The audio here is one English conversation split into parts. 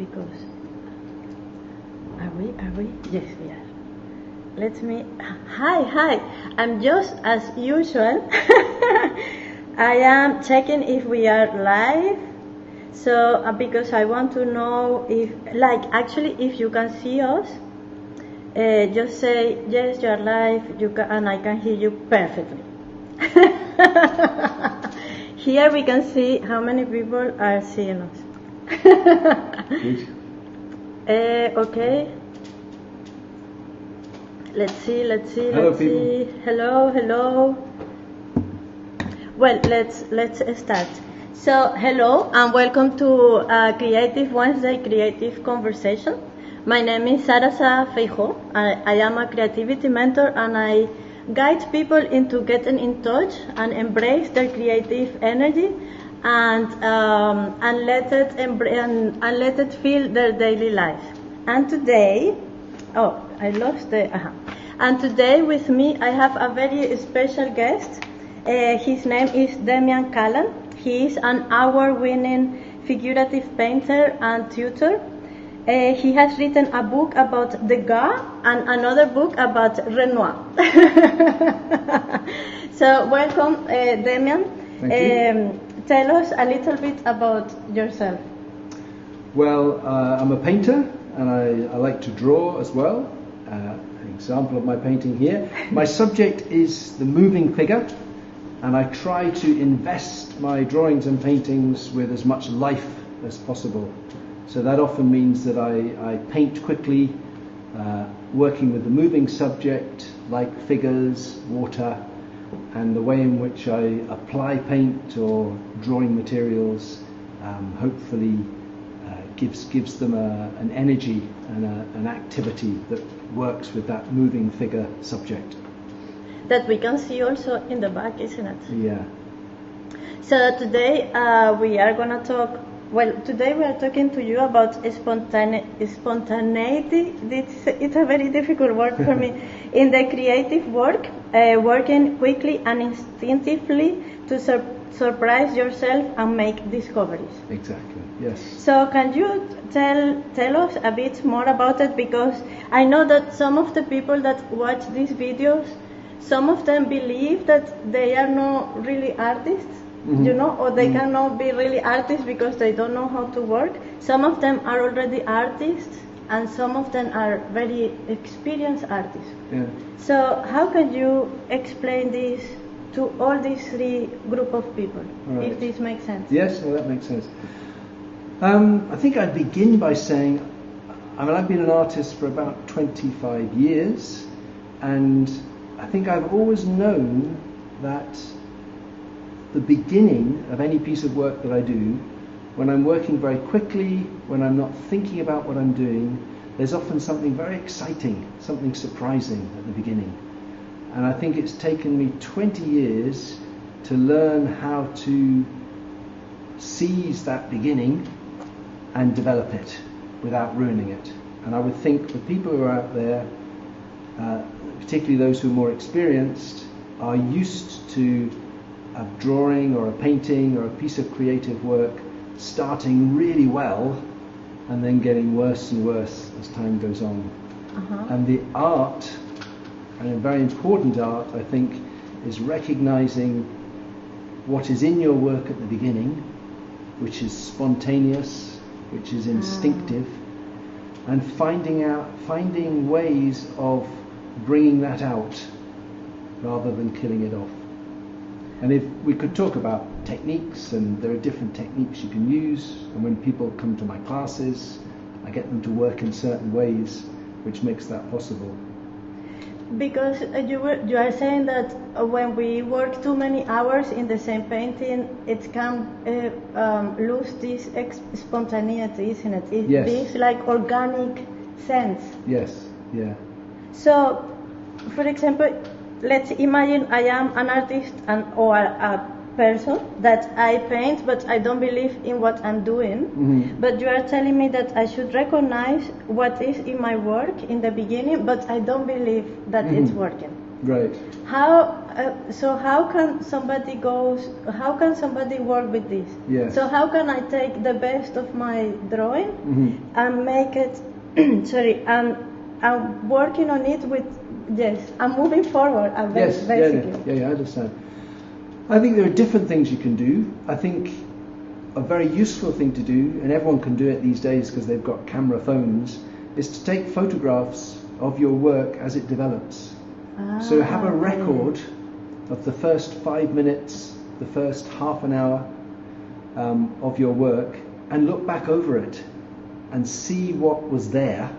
because are we? Yes, we are. Hi. I'm just as usual. I am checking if we are live. So because I want to know if you can see us. Just say yes, you are live. And I can hear you perfectly. Here we can see how many people are seeing us. Good. Okay. Let's see. Hello, people. Hello. Well, let's start. So, hello and welcome to Creative Wednesday Creative Conversation. My name is Sarasa Feijo. I am a creativity mentor and I guide people into getting in touch and embrace their creative energy and let it fill their daily life. And today, And today with me I have a very special guest. His name is Damian Callan. He is an award-winning figurative painter and tutor. He has written a book about Degas and another book about Renoir. So welcome, Damian. Thank you. Tell us a little bit about yourself. Well, I'm a painter and I like to draw as well. An example of my painting here. My subject is the moving figure, and I try to invest my drawings and paintings with as much life as possible. So that often means that I paint quickly, working with the moving subject, like figures, water, and the way in which I apply paint or drawing materials hopefully gives them an energy and an activity that works with that moving figure subject. That we can see also in the back, isn't it? Yeah. So today we are going to talk. Well, today we are talking to you about spontaneity. It's a very difficult word for me. In the creative work, working quickly and instinctively to surprise yourself and make discoveries. Exactly. Yes. So can you tell us a bit more about it? Because I know that some of the people that watch these videos, some of them believe that they are not really artists. Mm-hmm. Or they cannot be really artists because they don't know how to work. Some of them are already artists and some of them are very experienced artists. Yeah. So how can you explain this to all these three group of people, right. if this makes sense? Yes, well, that makes sense. I think I'd begin by saying, I've been an artist for about 25 years, and I think I've always known that the beginning of any piece of work that I do, when I'm working very quickly, when I'm not thinking about what I'm doing, there's often something very exciting, something surprising at the beginning. And I think it's taken me 20 years to learn how to seize that beginning and develop it without ruining it. And I would think the people who are out there, particularly those who are more experienced, are used to a drawing or a painting or a piece of creative work starting really well and then getting worse and worse as time goes on. Uh-huh. And the art, and a very important art, I think, is recognizing what is in your work at the beginning, which is spontaneous, which is instinctive, and finding ways of bringing that out rather than killing it off. And if we could talk about techniques, and there are different techniques you can use, and when people come to my classes, I get them to work in certain ways, which makes that possible. Because you are saying that when we work too many hours in the same painting, it can lose this spontaneity, isn't it? Yes. This like organic sense. Yes, yeah. So, for example, let's imagine I am an artist or a person that I paint, but I don't believe in what I'm doing. Mm-hmm. But you are telling me that I should recognize what is in my work in the beginning, but I don't believe that it's working. Right. How can somebody how can somebody work with this? Yes. So how can I take the best of my drawing and make it, sorry, and I'm working on it with, I'm moving forward, basically. Yeah, I understand. I think there are different things you can do. I think a very useful thing to do, and everyone can do it these days because they've got camera phones, is to take photographs of your work as it develops. So have a record of the first 5 minutes, the first half an hour of your work, and look back over it and see what was there.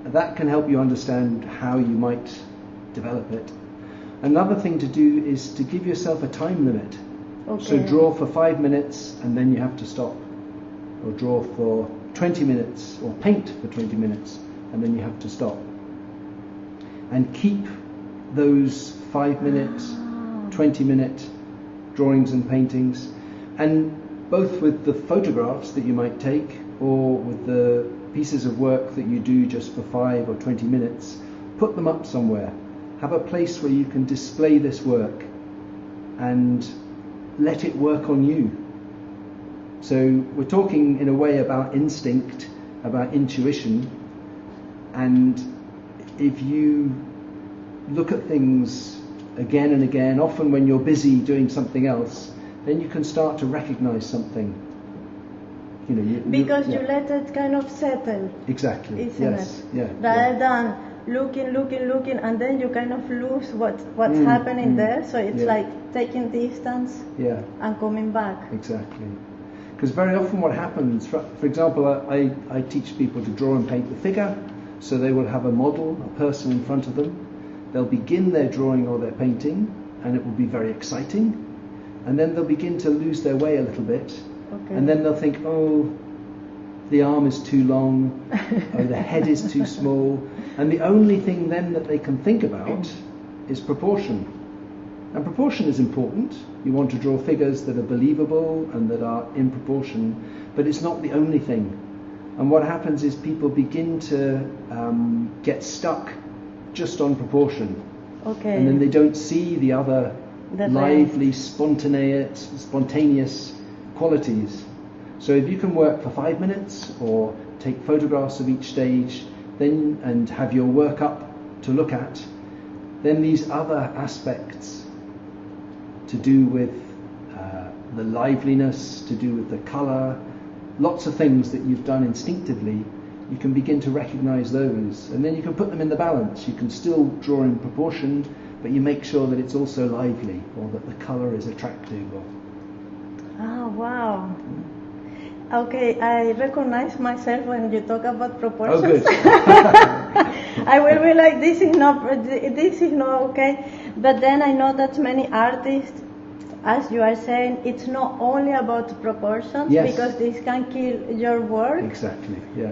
That can help you understand how you might develop it. Another thing to do is to give yourself a time limit. Okay. So draw for 5 minutes and then you have to stop. Or draw for 20 minutes, or paint for 20 minutes and then you have to stop. And keep those 5 minute, 20 minute drawings and paintings, and both with the photographs that you might take or with the pieces of work that you do just for 5 or 20 minutes, put them up somewhere. Have a place where you can display this work and let it work on you. So we're talking in a way about instinct, about intuition, and if you look at things again and again, often when you're busy doing something else, then you can start to recognize something. You let it kind of settle. Exactly. Isn't yes. it? Yeah. Rather than looking, and then you kind of lose what's happening there. So it's like taking distance and coming back. Exactly. Because very often what happens, for example, I teach people to draw and paint the figure, so they will have a model, a person in front of them. They'll begin their drawing or their painting, and it will be very exciting, and then they'll begin to lose their way a little bit, and then they'll think, oh, the arm is too long, or the head is too small, and the only thing then that they can think about is proportion. And proportion is important. You want to draw figures that are believable and that are in proportion, but it's not the only thing. And what happens is people begin to get stuck just on proportion. Okay. And then they don't see the other lively, spontaneous qualities. So if you can work for 5 minutes or take photographs of each stage and have your work up to look at, then these other aspects to do with the liveliness, to do with the colour, lots of things that you've done instinctively, you can begin to recognise those, and then you can put them in the balance. You can still draw in proportion, but you make sure that it's also lively, or that the colour is attractive. Oh, wow. Okay, I recognize myself when you talk about proportions. Oh, good. I will be like, this is not okay. But then I know that many artists, as you are saying, it's not only about proportions, because this can kill your work. Exactly, yeah.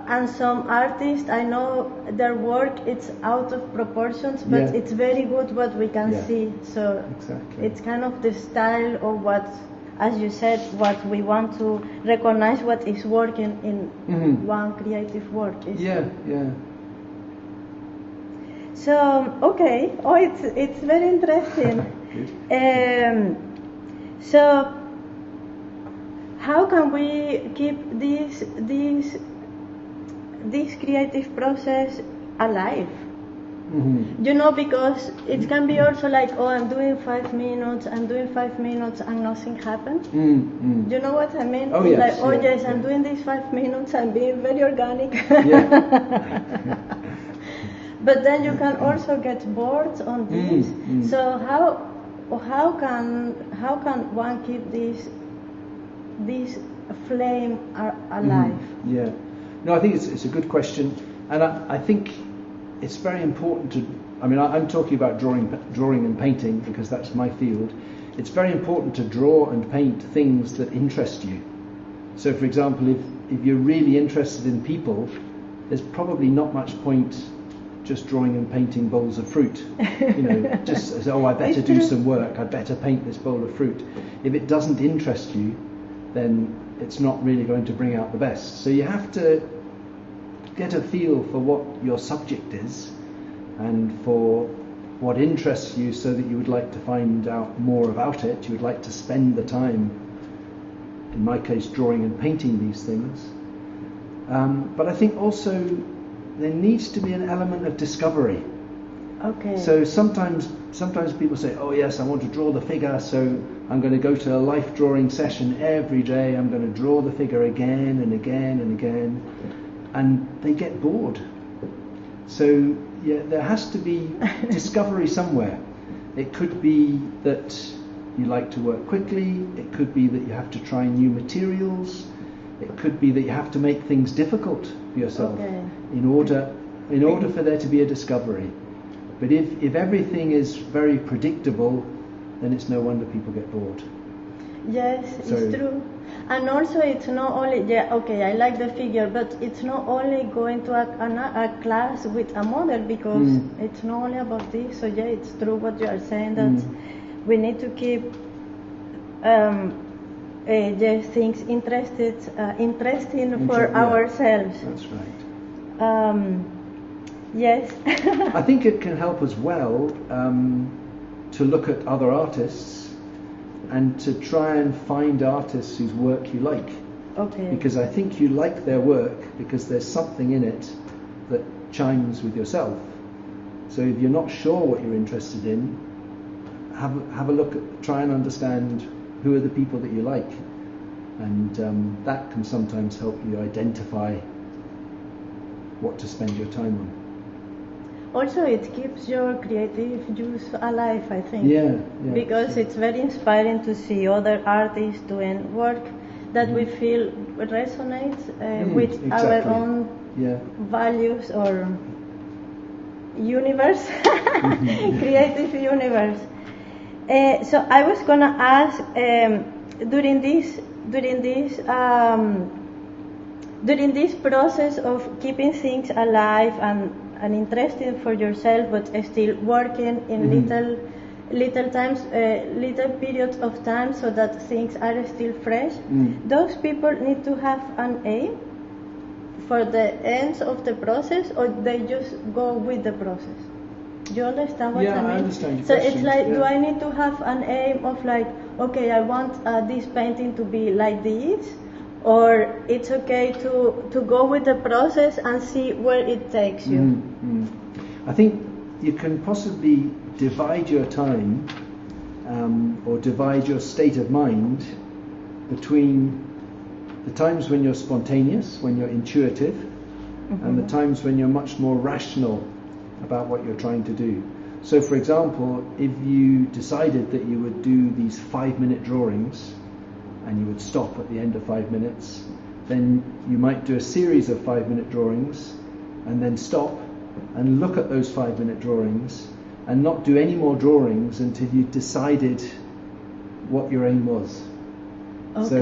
And some artists, I know their work, it's out of proportions, but it's very good what we can see. So it's kind of the style of what, as you said, what we want to recognize, what is working in one creative work. Yeah. So, okay. Oh, it's very interesting. So, how can we keep this creative process alive? Because it can be also like, oh, I'm doing 5 minutes, and nothing happens. You know what I mean? Oh, it's yes, like, I'm doing these 5 minutes, I'm being very organic. But then you can also get bored on this. So how can one keep this flame alive? No, I think it's a good question, and I think it's very important to. I mean, I'm talking about drawing and painting because that's my field. It's very important to draw and paint things that interest you. So, for example, if you're really interested in people, there's probably not much point just drawing and painting bowls of fruit. Just as, I better do some work, I better paint this bowl of fruit. If it doesn't interest you, then it's not really going to bring out the best. So you have to get a feel for what your subject is, and for what interests you, so that you would like to find out more about it. You would like to spend the time, in my case, drawing and painting these things. But I think also there needs to be an element of discovery. Okay. So sometimes people say, oh yes, I want to draw the figure, so I'm going to go to a life drawing session every day, I'm going to draw the figure again and again and again, and they get bored. So yeah, there has to be discovery somewhere. It could be that you like to work quickly, it could be that you have to try new materials, it could be that you have to make things difficult for yourself in order for there to be a discovery. But if everything is very predictable, then it's no wonder people get bored. Yes, it's true. And also it's not only, I like the figure, but it's not only going to a class with a model, because it's not only about this. So yeah, it's true what you are saying, that we need to keep things interesting for ourselves. That's right. Yes. I think it can help as well to look at other artists and to try and find artists whose work you like. Okay. Because I think you like their work because there's something in it that chimes with yourself. So if you're not sure what you're interested in, have a look at, try and understand who are the people that you like, and that can sometimes help you identify what to spend your time on. Also, it keeps your creative juice alive, I think. Yeah. Because it's very inspiring to see other artists doing work that we feel resonates with our own values or universe, creative universe. So I was gonna ask during this process of keeping things alive and interesting for yourself, but still working in little periods of time, so that things are still fresh. Those people need to have an aim for the ends of the process, or they just go with the process? Do you understand what I mean? I understand your so question. It's like, do I need to have an aim of like, okay, I want this painting to be like this, or it's okay to go with the process and see where it takes you? I think you can possibly divide your time or divide your state of mind between the times when you're spontaneous, when you're intuitive, and the times when you're much more rational about what you're trying to do. So for example, if you decided that you would do these 5-minute drawings and you would stop at the end of 5 minutes, then you might do a series of 5-minute drawings and then stop and look at those 5-minute drawings and not do any more drawings until you decided what your aim was. Okay. So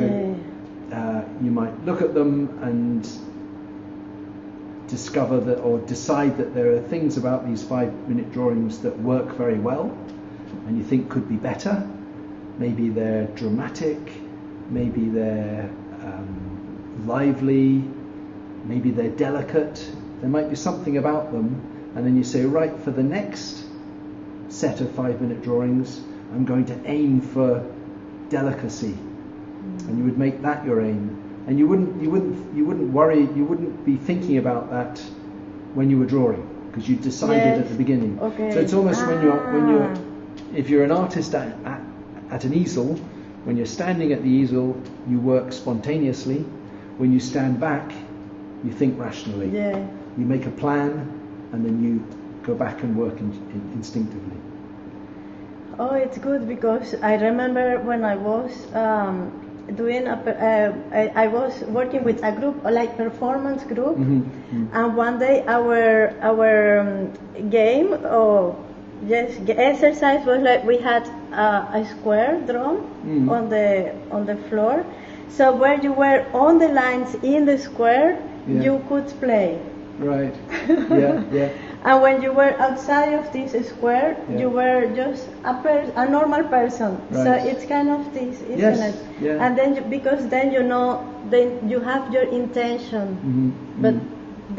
you might look at them and discover that, or decide that there are things about these 5-minute drawings that work very well and you think could be better. Maybe they're dramatic, maybe they're lively, maybe they're delicate. There might be something about them, and then you say, right, for the next set of 5-minute drawings, I'm going to aim for delicacy, and you would make that your aim. And you wouldn't worry, you wouldn't be thinking about that when you were drawing, because you decided at the beginning. Okay. So it's almost when you're if you're an artist at an easel, when you're standing at the easel, you work spontaneously. When you stand back, you think rationally. Yeah. You make a plan, and then you go back and work instinctively. Oh, it's good, because I remember when I was I was working with a group, like performance group, and one day our game or exercise was like, we had a square drawn on the floor, so where you were on the lines in the square, you could play. Right. Yeah. And when you were outside of this square, you were just a normal person. Right. So it's kind of this, isn't it? Yeah. And then because then you know, then you have your intention, but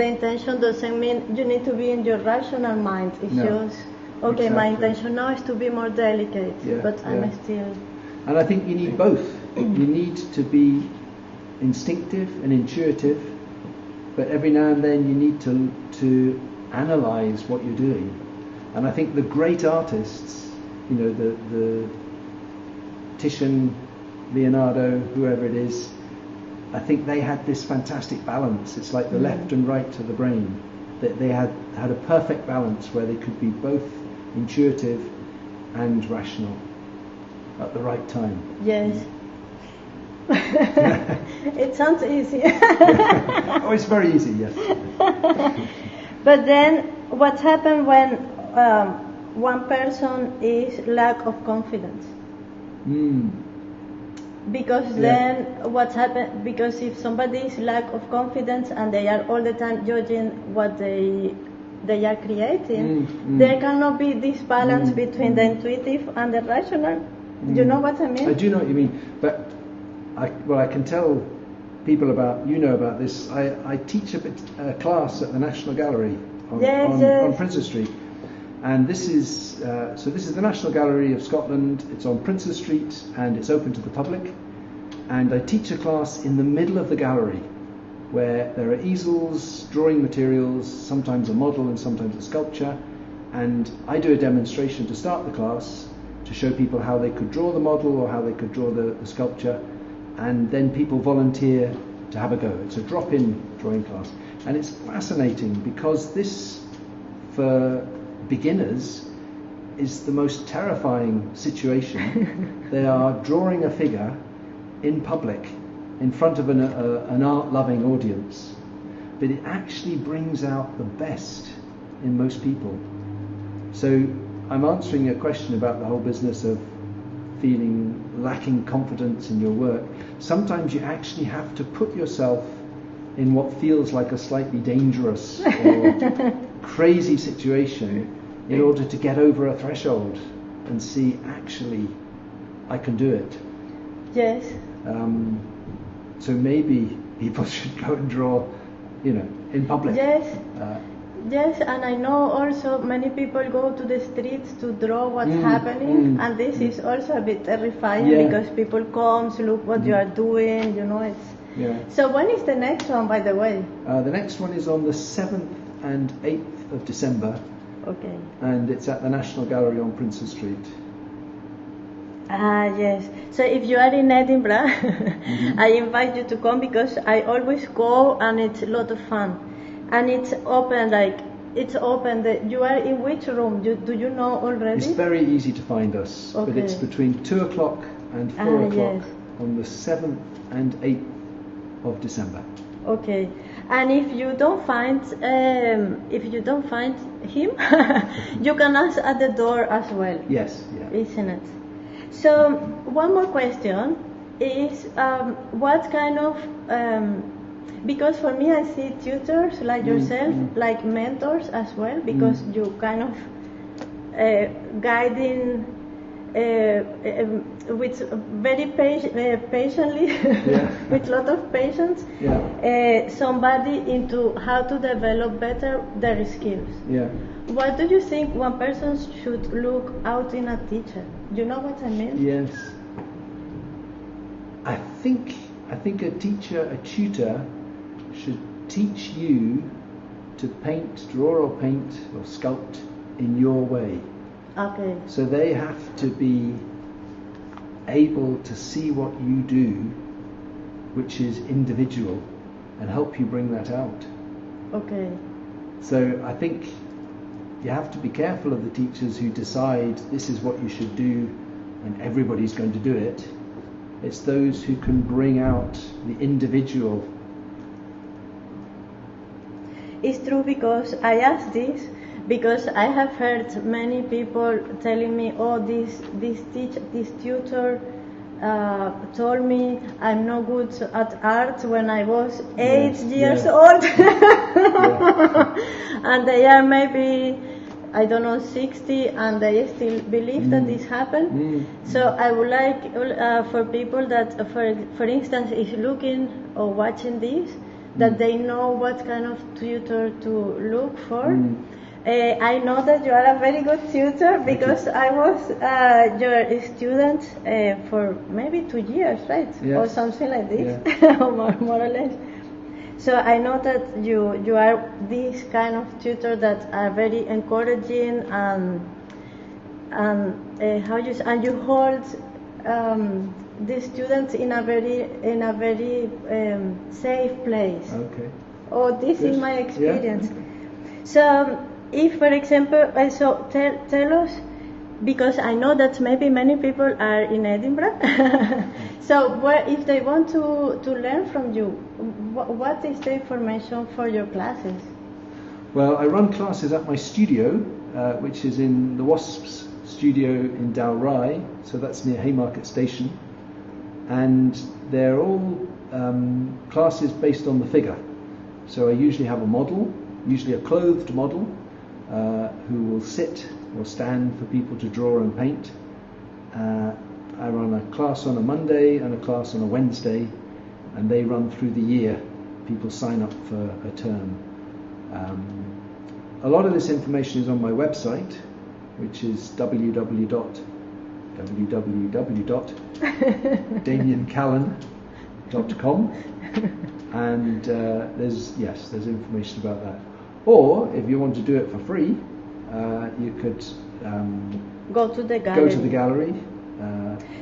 the intention doesn't mean you need to be in your rational mind. It's just, okay, exactly. My intention now is to be more delicate, but I'm still... And I think you need both. You need to be instinctive and intuitive, but every now and then you need to analyze what you're doing. And I think the great artists, the Titian, Leonardo, whoever it is, I think they had this fantastic balance. It's like the left and right to the brain. That they had a perfect balance where they could be both intuitive and rational at the right time. Yes. It sounds easy. Oh, it's very easy, yes. But then, what happens when one person is lack of confidence? Because then what happens? Because if somebody is lack of confidence and they are all the time judging what they are creating, there cannot be this balance between the intuitive and the rational. You know what I mean? I do know what you mean, but I can tell people about this. I teach a class at the National Gallery on Princes Street, and this is the National Gallery of Scotland. It's on Princes Street and it's open to the public. And I teach a class in the middle of the gallery, where there are easels, drawing materials, sometimes a model and sometimes a sculpture, and I do a demonstration to start the class to show people how they could draw the model or how they could draw the sculpture, and then people volunteer to have a go. It's a drop-in drawing class, and it's fascinating because this, for beginners, is the most terrifying situation. They are drawing a figure in public in front of an art-loving audience, but it actually brings out the best in most people. So I'm answering a question about the whole business of feeling lacking confidence in your work. Sometimes you actually have to put yourself in what feels like a slightly dangerous or crazy situation in order to get over a threshold and see, actually, I can do it. Yes. So maybe people should go and draw, in public. Yes. Yes, and I know also many people go to the streets to draw what's happening, and this is also a bit terrifying because people come to look what you are doing, it's... So when is the next one, by the way? The next one is on the 7th and 8th of December. Okay. And it's at the National Gallery on Princes Street. Yes. So if you are in Edinburgh, I invite you to come because I always go and it's a lot of fun. And it's open, you are in which room? Do you know already? It's very easy to find us, but it's between 2 o'clock and 4 o'clock on the 7th and 8th of December. Okay. And if you don't find him, you can ask at the door as well. Yes, Isn't it? So one more question is what kind of because for me I see tutors like yourself, like mentors as well, because you kind of guiding with very patiently, with a lot of patience, somebody into how to develop better their skills. What do you think one person should look out in a teacher? You know what I mean? Yes. I think a teacher, a tutor, should teach you to draw or paint or sculpt in your way. Okay. So they have to be able to see what you do, which is individual, and help you bring that out. Okay. So I think you have to be careful of the teachers who decide this is what you should do and everybody's going to do it. It's those who can bring out the individual. It's true, because I asked this because I have heard many people telling me, oh, this tutor told me I'm no good at art when I was 8 years old. And they are maybe, I don't know, 60, and they still believe that this happened. So I would like for people that, for instance, is looking or watching this, that they know what kind of tutor to look for. I know that you are a very good tutor because I was your student for maybe 2 years, right? Yes. Or something like this, Yeah. more or less. So I know that you are this kind of tutor that are very encouraging and you hold the students in a very safe place. Okay. Oh, this Good. is my experience. Yeah. So, if, for example, so tell us, because I know that maybe many people are in Edinburgh. So, if they want to learn from you, what is the information for your classes? Well, I run classes at my studio, which is in the WASP's studio in Dalry, so that's near Haymarket Station, and they're all classes based on the figure. So I usually have a model, usually a clothed model, who will sit or stand for people to draw and paint. I run a class on a Monday and a class on a Wednesday, and they run through the year. People sign up for a term. A lot of this information is on my website, which is www.damiancallan.com, and there's information about that. Or if you want to do it for free, you could go to the gallery.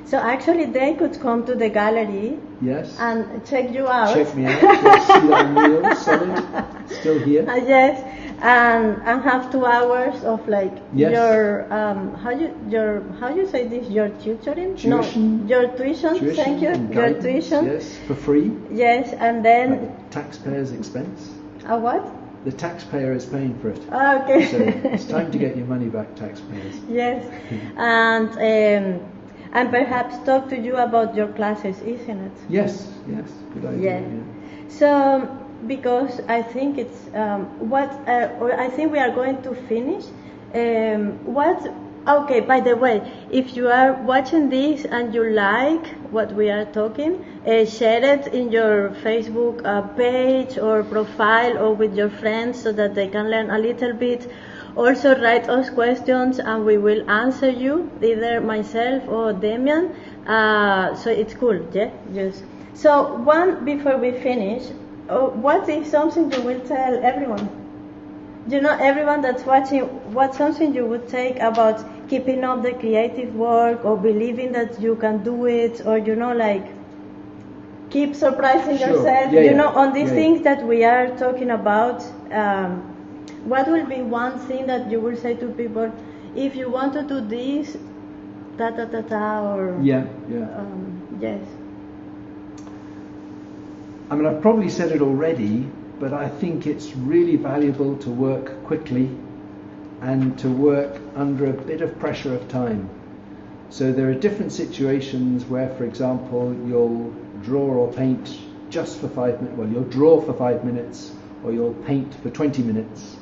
So actually, they could come to the gallery. Yes. And check you out. Check me out. Yes, see that I'm real, solid, still here. Yes, and have 2 hours of like your how you say this, your tutoring? Tuition. No, your tuition. Thank you. Your tuition. Yes, for free. Yes, and then at the taxpayer's expense. A what? The taxpayer is paying for it. Okay. So it's time to get your money back, taxpayers. Yes, and perhaps talk to you about your classes, isn't it? Yes, good idea. Yeah. So, because I think it's I think we are going to finish. Okay, by the way, if you are watching this and you like what we are talking, share it in your Facebook page or profile or with your friends so that they can learn a little bit. Also write us questions and we will answer you, either myself or Damian. So it's cool, yeah? Yes. So before we finish, what is something you will tell everyone? You know, everyone that's watching, what's something you would take about keeping up the creative work or believing that you can do it, or, you know, like keep surprising yourself, on these things that we are talking about. What will be one thing that you will say to people, if you want to do this, or... yes. I mean, I've probably said it already, but I think it's really valuable to work quickly and to work under a bit of pressure of time. So there are different situations where, for example, you'll draw or paint just for 5 minutes. Well, you'll draw for 5 minutes or you'll paint for 20 minutes.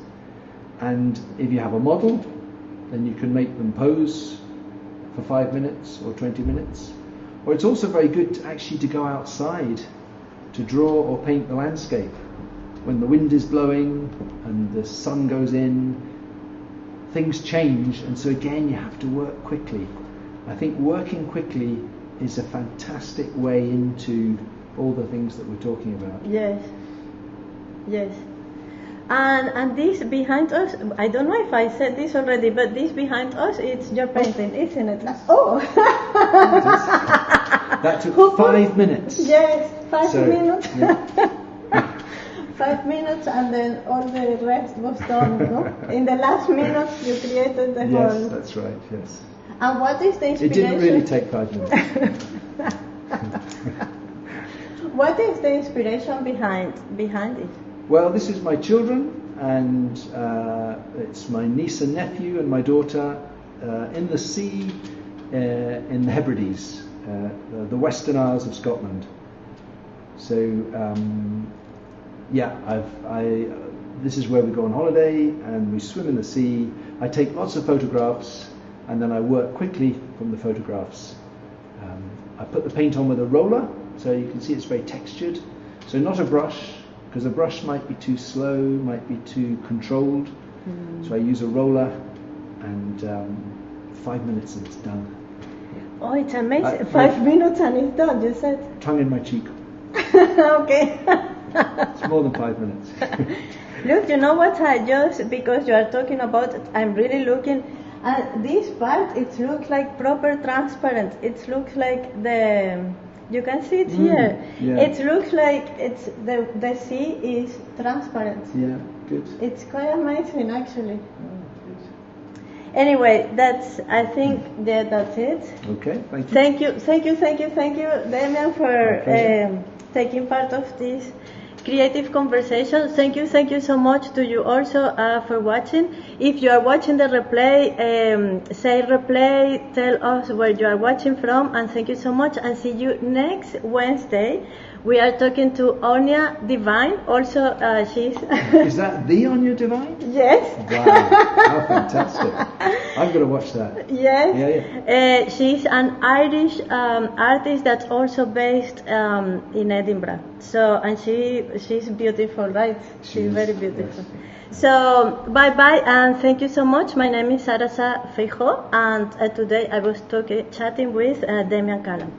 And if you have a model, then you can make them pose for 5 minutes or 20 minutes. Or it's also very good to go outside to draw or paint the landscape. When the wind is blowing and the sun goes in, things change, and so again you have to work quickly. I think working quickly is a fantastic way into all the things that we're talking about. Yes. And this behind us, I don't know if I said this already, but this behind us, it's your painting, isn't it? Oh! That took 5 minutes. Yes, 5 minutes. Yeah. 5 minutes, and then all the rest was done, no? In the last minute, you created the whole... Yes, that's right, yes. And what is the inspiration? It didn't really take 5 minutes. What is the inspiration behind it? Well, this is my children, and it's my niece and nephew and my daughter in the sea in the Hebrides, the Western Isles of Scotland. So, this is where we go on holiday, and we swim in the sea. I take lots of photographs, and then I work quickly from the photographs. I put the paint on with a roller, so you can see it's very textured. So not a brush, because a brush might be too slow, might be too controlled. So I use a roller, and 5 minutes and it's done. Oh, it's amazing. 5 minutes and it's done, you said? Tongue in my cheek. Okay. It's more than 5 minutes. Look, you know what I just, because you are talking about it, I'm really looking at this part. It looks like proper transparent. It looks like you can see it here. Yeah. It looks like it's the sea is transparent. Yeah, good. It's quite amazing, actually. Oh, good. Anyway, I think that's it. Okay, thank you. Thank you, Damian, for taking part of this creative conversation. Thank you so much to you also for watching. If you are watching the replay, say replay, tell us where you are watching from, and thank you so much, and see you next Wednesday. We are talking to Anya Divine. Also, she's... Is that the Anya Divine? Yes. Wow, how fantastic. I'm going to watch that. Yes. Yeah. She's an Irish artist that's also based in Edinburgh. So, and she's beautiful, right? She's very beautiful. Yes. So, bye-bye, and thank you so much. My name is Sarasa Feijo, and today I was chatting with Damian Callan.